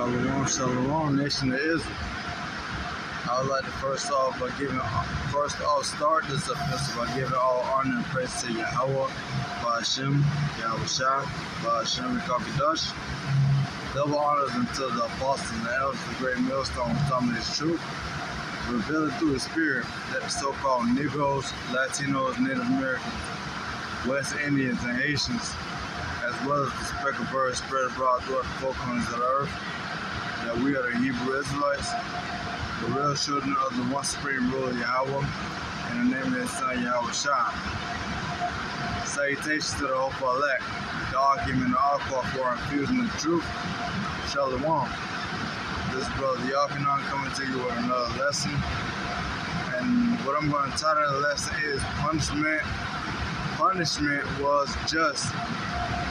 Shalom, shalom, nation of Israel. I would like to start this epistle by giving all honor and praise to Yahweh, Ba'ashem, Yahushua, Ba'ashem, Kapidash. Double honors unto the apostles and the elders of the great millstone who taught me this truth, revealing through the Spirit that the so-called Negroes, Latinos, Native Americans, West Indians, and Haitians, as well as the speckled birds spread abroad throughout the four corners of the earth, that we are the Hebrew Israelites, the real children of the one supreme ruler Yahweh, in the name of his son Yahushua. Salutations to the hopeful elect, the argument and all call for infusing the truth. Shalom. This is Brother Yakinon coming to you with another lesson. And what I'm going to title the lesson is Punishment. Punishment was just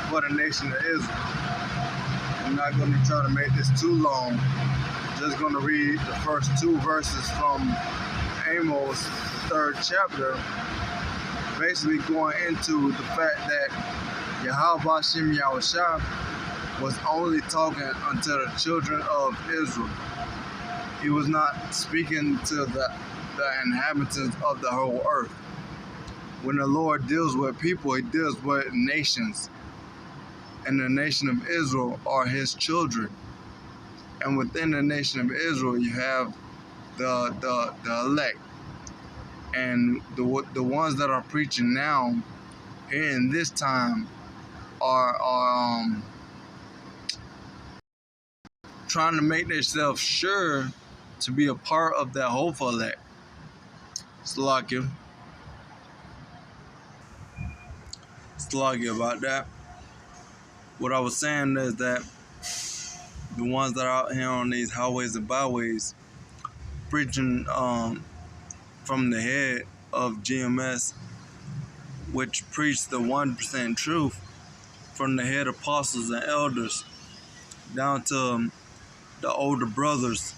for the nation of Israel. I'm not going to try to make this too long. Just going to read the first two verses from Amos, the 3rd chapter, basically going into the fact that Yahweh Ba'ashem Yahushua was only talking unto the children of Israel. He was not speaking to the inhabitants of the whole earth. When the Lord deals with people, he deals with nations. And the nation of Israel are his children. And within the nation of Israel, you have the elect. And the ones that are preaching now, here in this time, are trying to make themselves sure to be a part of that hopeful elect. Salakia about that. What I was saying is that the ones that are out here on these highways and byways preaching from the head of GMS, which preach the 1% truth, from the head apostles and elders down to the older brothers.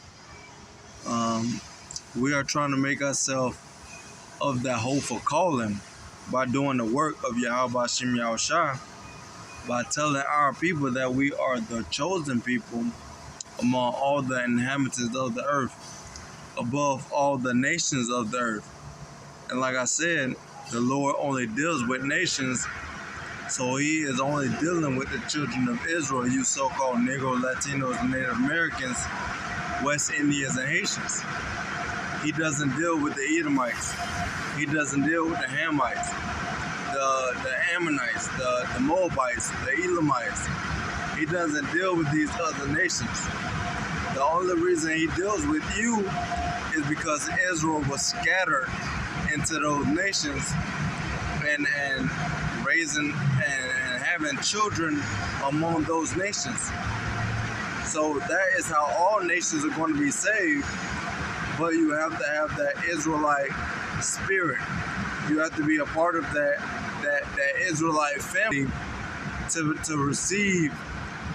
We are trying to make ourselves of that hopeful calling by doing the work of Yahweh Ba'ashem Yahushua, by telling our people that we are the chosen people among all the inhabitants of the earth, above all the nations of the earth. And like I said, the Lord only deals with nations, so he is only dealing with the children of Israel, you so-called Negro, Latinos, Native Americans, West Indians, and Haitians. He doesn't deal with the Edomites. He doesn't deal with the Hamites, the Ammonites, the Moabites, the Elamites. He doesn't deal with these other nations. The only reason he deals with you is because Israel was scattered into those nations and raising and having children among those nations. So that is how all nations are going to be saved, but you have to have that Israelite spirit. You have to be a part of that Israelite family to receive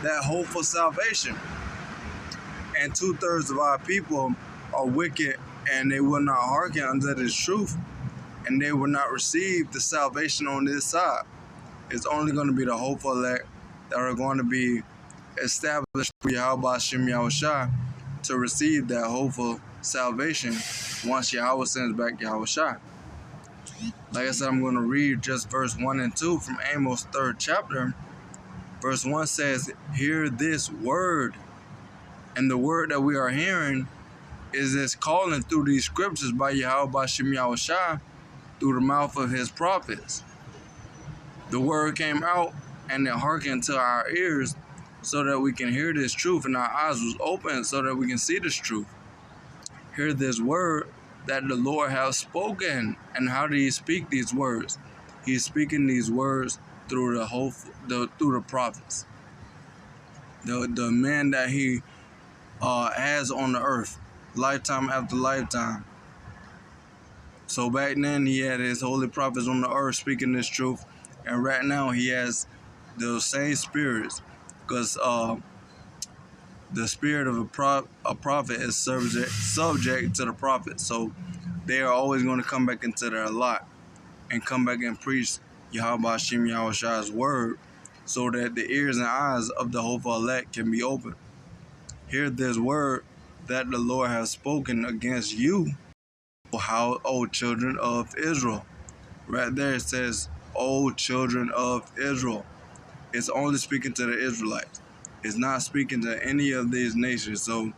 that hope for salvation. And 2/3 of our people are wicked, and they will not hearken unto this truth, and they will not receive the salvation on this side. It's only going to be the hopeful elect that are going to be established for Yahweh Ba'ashem Yahushua to receive that hopeful salvation once Yahweh sends back Yahushua. Like I said, I'm going to read just verse 1 and 2 from Amos 3rd chapter. Verse 1 says, "Hear this word." And the word that we are hearing is this calling through these scriptures by Yahweh Ba'ashem Yahushua through the mouth of his prophets. The word came out and it hearkened to our ears so that we can hear this truth, and our eyes was open so that we can see this truth. Hear this word that the Lord has spoken. And how did he speak these words? He's speaking these words through through the prophets. The men that he has on the earth, lifetime after lifetime. So back then he had his holy prophets on the earth speaking this truth, and right now he has those same spirits, because the spirit of a prophet is subject to the prophet. So they are always going to come back into their lot and come back and preach Yahweh Ba'ashem Yahushua's word, so that the ears and eyes of the hopeful elect can be opened. hear this word that the Lord has spoken against you, O children of Israel. Right there it says, O children of Israel. It's only speaking to the Israelites. It's not speaking to any of these nations. So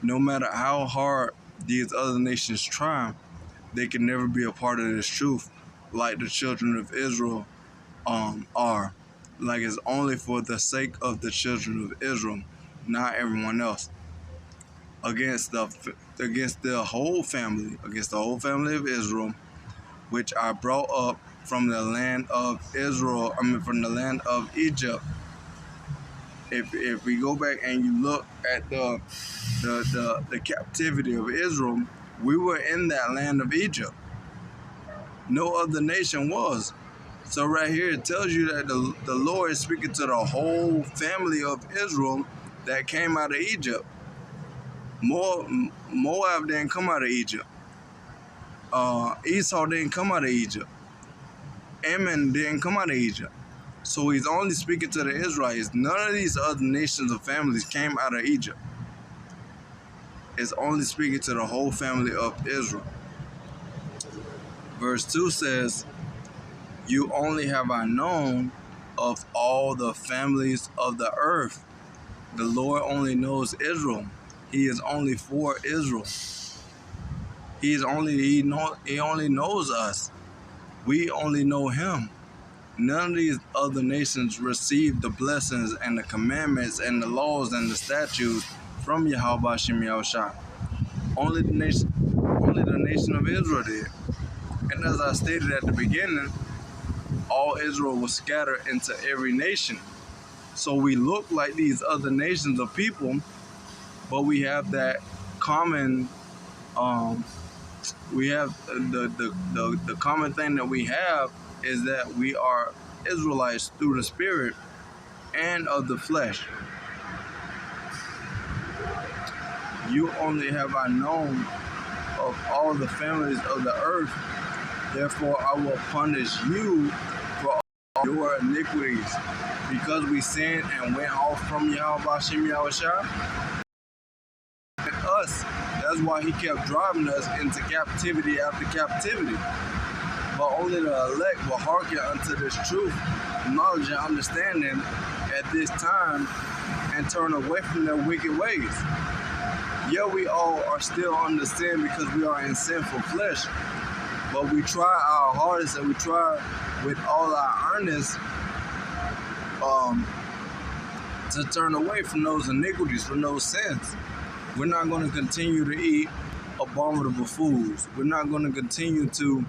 no matter how hard these other nations try, they can never be a part of this truth like the children of Israel are. Like, it's only for the sake of the children of Israel, not everyone else. Against the whole family of Israel, which I brought up from the land of Israel, from the land of Egypt. If we go back and you look at the captivity of Israel, we were in that land of Egypt. No other nation was. So right here it tells you that the Lord is speaking to the whole family of Israel that came out of Egypt. Moab didn't come out of Egypt. Esau didn't come out of Egypt. Ammon didn't come out of Egypt. So he's only speaking to the Israelites. None of these other nations or families came out of Egypt. It's only speaking to the whole family of Israel. Verse 2 says, you only have I known of all the families of the earth. The Lord only knows Israel. He is only for Israel. He only knows us. We only know him. None of these other nations received the blessings and the commandments and the laws and the statutes from Yahweh Shem Yahushua. Only the nation of Israel did. And as I stated at the beginning, all Israel was scattered into every nation. So we look like these other nations of people, but we have that common we have the common thing that we have is that we are Israelites through the spirit and of the flesh. You only have I known of all the families of the earth, therefore I will punish you for all your iniquities. Because we sinned and went off from Yahweh Shem Yahushua, us. That's why he kept driving us into captivity after captivity. But only the elect will hearken unto this truth, knowledge, and understanding at this time and turn away from their wicked ways. Yeah, we all are still under sin because we are in sinful flesh. But we try our hardest and we try with all our earnest to turn away from those iniquities, from those sins. We're not going to continue to eat abominable foods. We're not going to continue to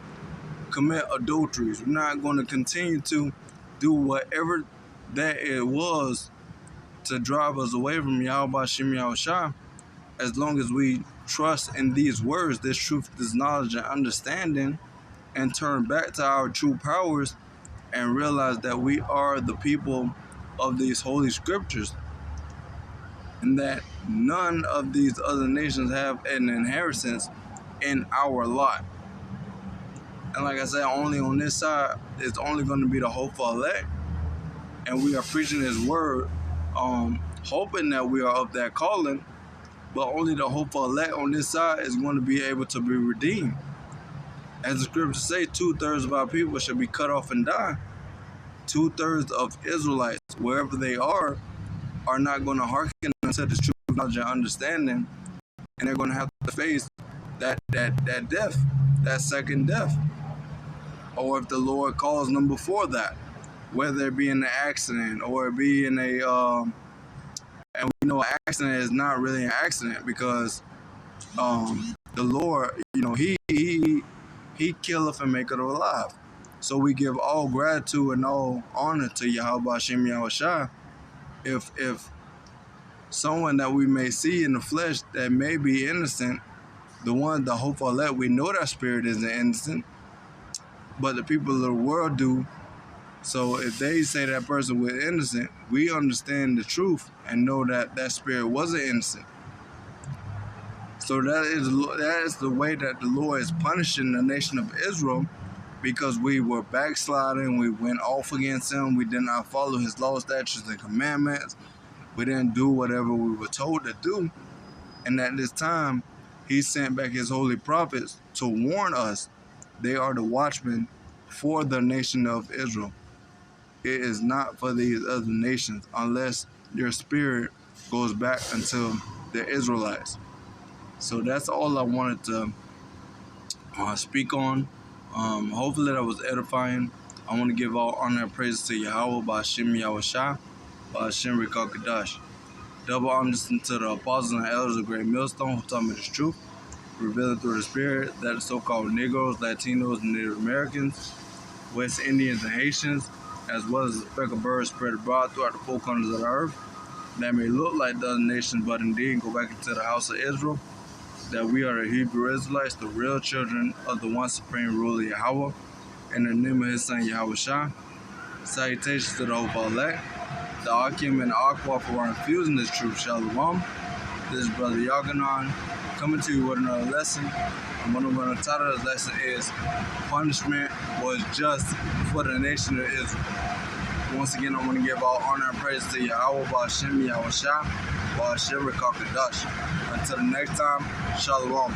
commit adulteries. We're not going to continue to do whatever that it was to drive us away from Yahweh Shem Yahushua, as long as we trust in these words, this truth, this knowledge and understanding, and turn back to our true powers and realize that we are the people of these holy scriptures and that none of these other nations have an inheritance in our lot. And like I said, only on this side, it's only going to be the hopeful elect. And we are preaching his word, hoping that we are of that calling, but only the hopeful elect on this side is going to be able to be redeemed. As the scriptures say, 2/3 of our people shall be cut off and die. 2/3 of Israelites, wherever they are not going to hearken to the true knowledge and understanding, and they're going to have to face that death, that second death. Or if the Lord calls them before that, whether it be in an accident or it be in a, and we know an accident is not really an accident because the Lord, he killeth and maketh alive. So we give all gratitude and all honor to Yahweh Shem Yahushua. If someone that we may see in the flesh that may be innocent, the hopeful elect, we know that spirit isn't innocent, but the people of the world do. So if they say that person was innocent, we understand the truth and know that that spirit wasn't innocent. So that is the way that the Lord is punishing the nation of Israel, because we were backsliding, we went off against him, we did not follow his law, statutes, and commandments. We didn't do whatever we were told to do. And at this time, he sent back his holy prophets to warn us. They are the watchmen for the nation of Israel. It is not for these other nations unless their spirit goes back unto the Israelites. So that's all I wanted to speak on. Hopefully that was edifying. I want to give all honor and praise to Yahweh by Hashem Yahushua, by Hashem Rikakadash. Double honors to the apostles and elders of Great Millstone who taught me this truth, revealed through the Spirit that the so-called Negroes, Latinos, and Native Americans, West Indians, and Haitians, as well as the speckled birds spread abroad throughout the four corners of the earth, that may look like the other nations, but indeed go back into the house of Israel, that we are the Hebrew Israelites, the real children of the one supreme ruler Yahweh, in the name of his son Yahushua. Salutations to the whole elect, the Akim and the Aqua who are infusing this truth, Shalom. This is Brother Yaganon coming to you with another lesson. And what I'm going to title this lesson is Punishment Was Just for the Nation of Israel. Once again, I want to give all honor and praise to Yahweh, Ba'ashem Yahushua, Ba'ashem Rikakadash. Until the next time, Shalom.